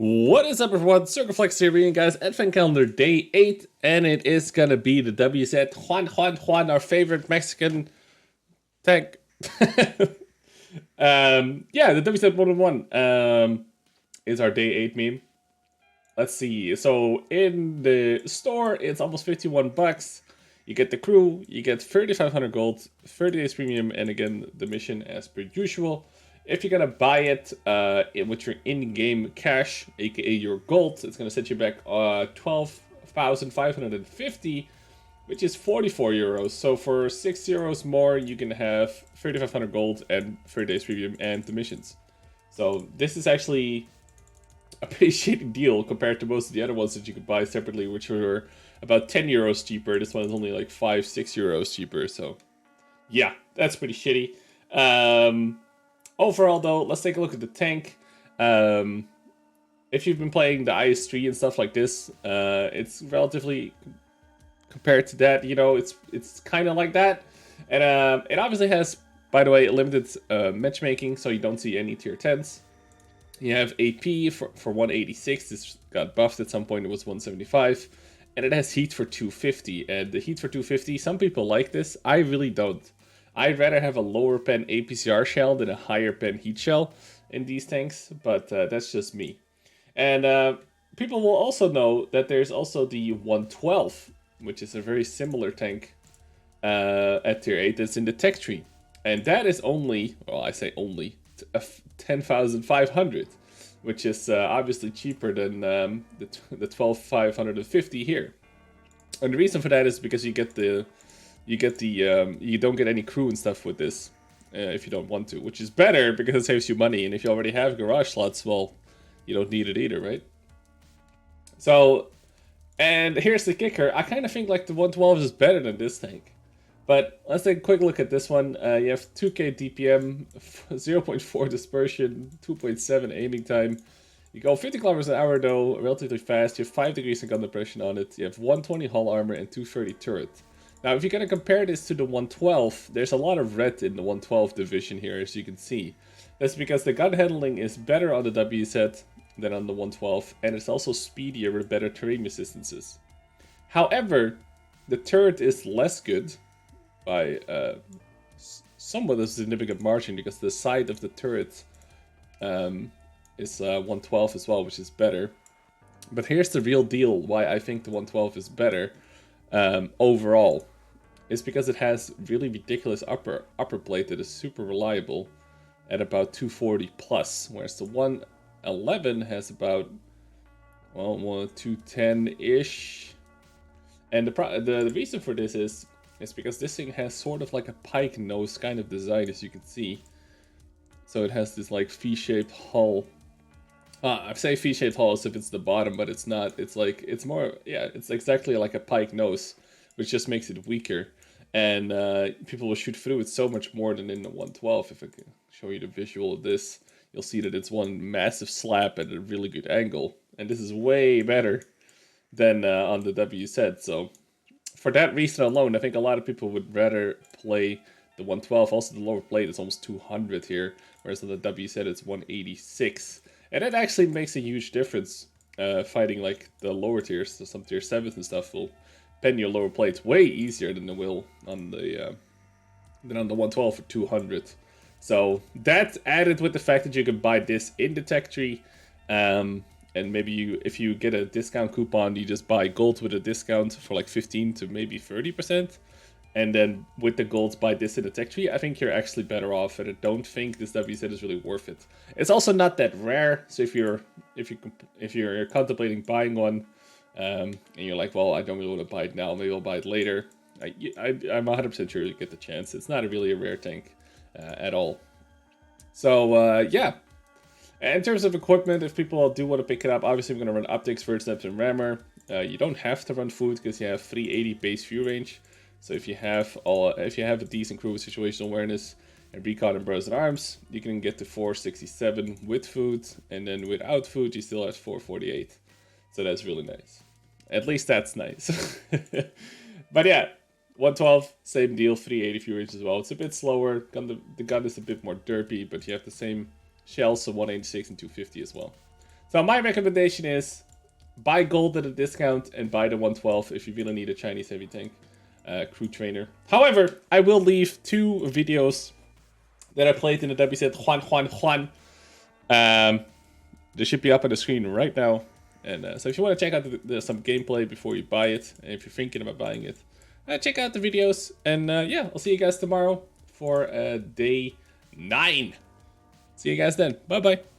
What is up, everyone? Circon here, guys. Advent calendar day 8, and it is gonna be the WZ Juan, our favorite Mexican tank. Yeah, the WZ 101 is our day 8 meme. Let's see. So in the store, it's almost 51 bucks. You get the crew, you get 3,500 gold, 30 days premium, and again the mission as per usual. If you're gonna buy it with your in-game cash, aka your gold, it's gonna set you back 12,550, which is 44 euros. So for 6 euros more, you can have 3,500 gold and 30 days premium and the missions. So this is actually a pretty shitty deal compared to most of the other ones that you could buy separately, which were about 10 euros cheaper. This one is only like 5-6 euros cheaper. So yeah, that's pretty shitty. Overall, though, let's take a look at the tank. If you've been playing the IS-3 and stuff like this, it's relatively, compared to that, you know, it's kind of like that. And it obviously has, by the way, limited matchmaking, so you don't see any tier 10s. You have AP for 186. This got buffed at some point. It was 175. And it has heat for 250. And the heat for 250, some people like this. I really don't. I'd rather have a lower pen APCR shell than a higher pen heat shell in these tanks, but that's just me. And people will also know that there's also the 112, which is a very similar tank at tier 8 that's in the tech tree. And that is only, well, I say only, 10,500, which is obviously cheaper than the 12,550 here. And the reason for that is because you don't get any crew and stuff with this if you don't want to, which is better because it saves you money. And if you already have garage slots, well, you don't need it either, right? So, and here's the kicker. I kind of think like the 112 is better than this tank. But let's take a quick look at this one. You have 2k DPM, 0.4 dispersion, 2.7 aiming time. You go 50 kilometers an hour though, relatively fast. You have 5 degrees of gun depression on it. You have 120 hull armor and 230 turret. Now, if you're going to compare this to the 112, there's a lot of red in the 112 division here, as you can see. That's because the gun handling is better on the WZ than on the 112, and it's also speedier with better terrain resistances. However, the turret is less good by somewhat a significant margin, because the side of the turret is 112 as well, which is better. But here's the real deal why I think the 112 is better overall. Is because it has really ridiculous upper plate that is super reliable at about 240 plus, whereas the 111 has about, well, 210-ish. And the reason for this is because this thing has sort of like a pike nose kind of design, as you can see. So it has this like V-shaped hull. I say V-shaped hull as if it's the bottom, but it's not. It's like, it's more, yeah, it's exactly like a pike nose, which just makes it weaker. And people will shoot through it so much more than in the 112. If I can show you the visual of this, you'll see that it's one massive slap at a really good angle. And this is way better than on the WZ. So for that reason alone, I think a lot of people would rather play the 112. Also, the lower plate is almost 200 here, whereas on the WZ it's 186. And that actually makes a huge difference fighting like the lower tiers. So some tier 7s and stuff will pen your lower plates way easier than it will on the 112 for 200. So that's added with the fact that you can buy this in the tech tree, and maybe if you get a discount coupon, you just buy gold with a discount for like 15 to maybe 30%, and then with the gold buy this in the tech tree. I think you're actually better off, and I don't think this WZ is really worth it. It's also not that rare, so if you're contemplating buying one, and you're like, well, I don't really want to buy it now, maybe I'll buy it later, I'm 100% sure you get the chance. It's not really a rare tank at all. So yeah, and in terms of equipment, if people do want to pick it up, obviously we're going to run optics, verge depth, and rammer. You don't have to run food because you have 380 base view range. So if you have a decent crew with situational awareness and recon and bros and arms, you can get to 467 with food, and then without food you still have 448. So that's really nice. At least that's nice. But yeah, 112, same deal, 380 view range as well. It's a bit slower. The gun is a bit more derpy, but you have the same shells, so 186 and 250 as well. So my recommendation is buy gold at a discount and buy the 112 if you really need a Chinese heavy tank crew trainer. However, I will leave 2 videos that I played in the WZ Juan. They should be up on the screen right now. And so if you want to check out some gameplay before you buy it, and if you're thinking about buying it, check out the videos. And yeah, I'll see you guys tomorrow for day 9. See you guys then. Bye-bye.